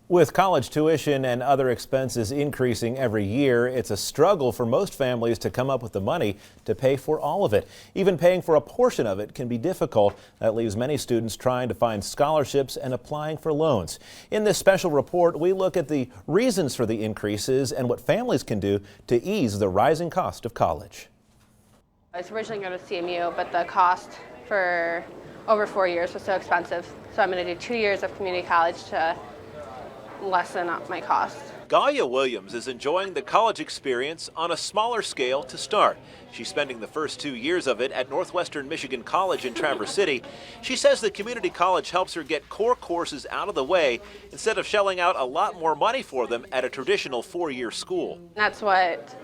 With college tuition and other expenses increasing every year, it's a struggle for most families to come up with the money to pay for all of it. Even paying for a portion of it can be difficult. That leaves many students trying to find scholarships and applying for loans. In this special report, we look at the reasons for the increases and what families can do to ease the rising cost of college. I was originally going to CMU, but the cost for over 4 years was so expensive. So I'm going to do 2 years of community college to lessen up my costs. Galia Williams is enjoying the college experience on a smaller scale to start. She's spending the first 2 years of it at Northwestern Michigan College in Traverse City. She says the community college helps her get core courses out of the way instead of shelling out a lot more money for them at a traditional 4-year school. That's what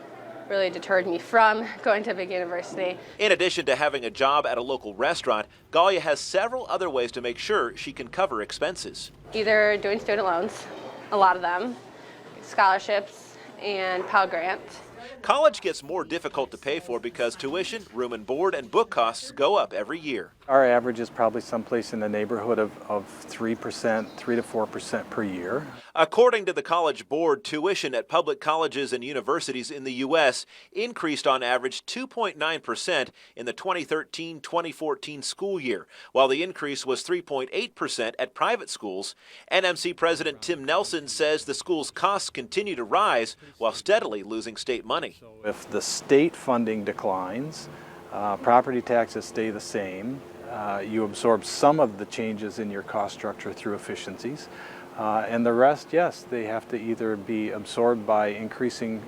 really deterred me from going to a big university. In addition to having a job at a local restaurant, Galia has several other ways to make sure she can cover expenses. Either doing student loans, a lot of them, scholarships, and Pell Grant. College gets more difficult to pay for because tuition, room and board, and book costs go up every year. Our average is probably someplace in the neighborhood of 3%, 3 to 4% per year. According to the College Board, tuition at public colleges and universities in the U.S. increased on average 2.9% in the 2013-2014 school year, while the increase was 3.8% at private schools. NMC President Tim Nelson says the school's costs continue to rise while steadily losing state money. If the state funding declines, property taxes stay the same, you absorb some of the changes in your cost structure through efficiencies, and the rest, yes, they have to either be absorbed by increasing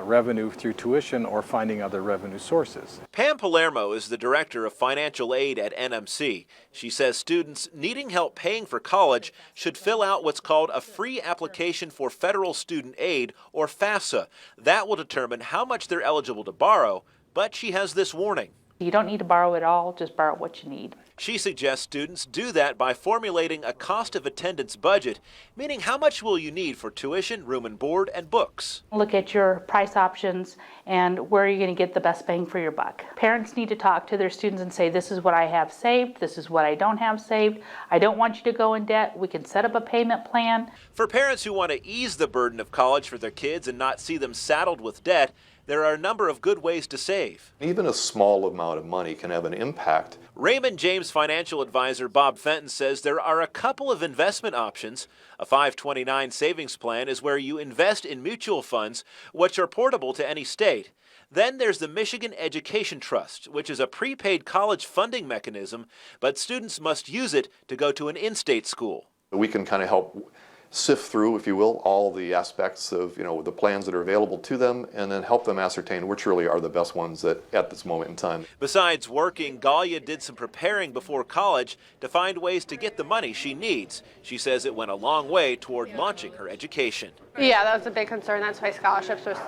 revenue through tuition or finding other revenue sources. Pam Palermo is the director of financial aid at NMC. She says students needing help paying for college should fill out what's called a free application for federal student aid, or FAFSA. That will determine how much they're eligible to borrow, but she has this warning. You don't need to borrow it all, just borrow what you need. She suggests students do that by formulating a cost of attendance budget, meaning how much will you need for tuition, room and board, and books. Look at your price options and where you're going to get the best bang for your buck. Parents need to talk to their students and say, this is what I have saved, this is what I don't have saved. I don't want you to go in debt. We can set up a payment plan. For parents who want to ease the burden of college for their kids and not see them saddled with debt, there are a number of good ways to save. Even a small amount of money can have an impact. Raymond James financial advisor Bob Fenton says there are a couple of investment options. A 529 savings plan is where you invest in mutual funds, which are portable to any state. Then there's the Michigan Education Trust, which is a prepaid college funding mechanism, but students must use it to go to an in-state school. We can kind of help sift through, if you will, all the aspects of the plans that are available to them, and then help them ascertain which really are the best ones at this moment in time. Besides working, Galia did some preparing before college to find ways to get the money she needs. She says it went a long way toward launching her education. Yeah, that was a big concern. That's why scholarships was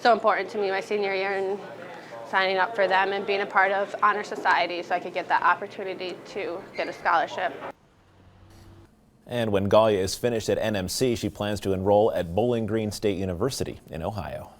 so important to me my senior year, and signing up for them and being a part of Honor Society so I could get that opportunity to get a scholarship. And when Galia is finished at NMC, she plans to enroll at Bowling Green State University in Ohio.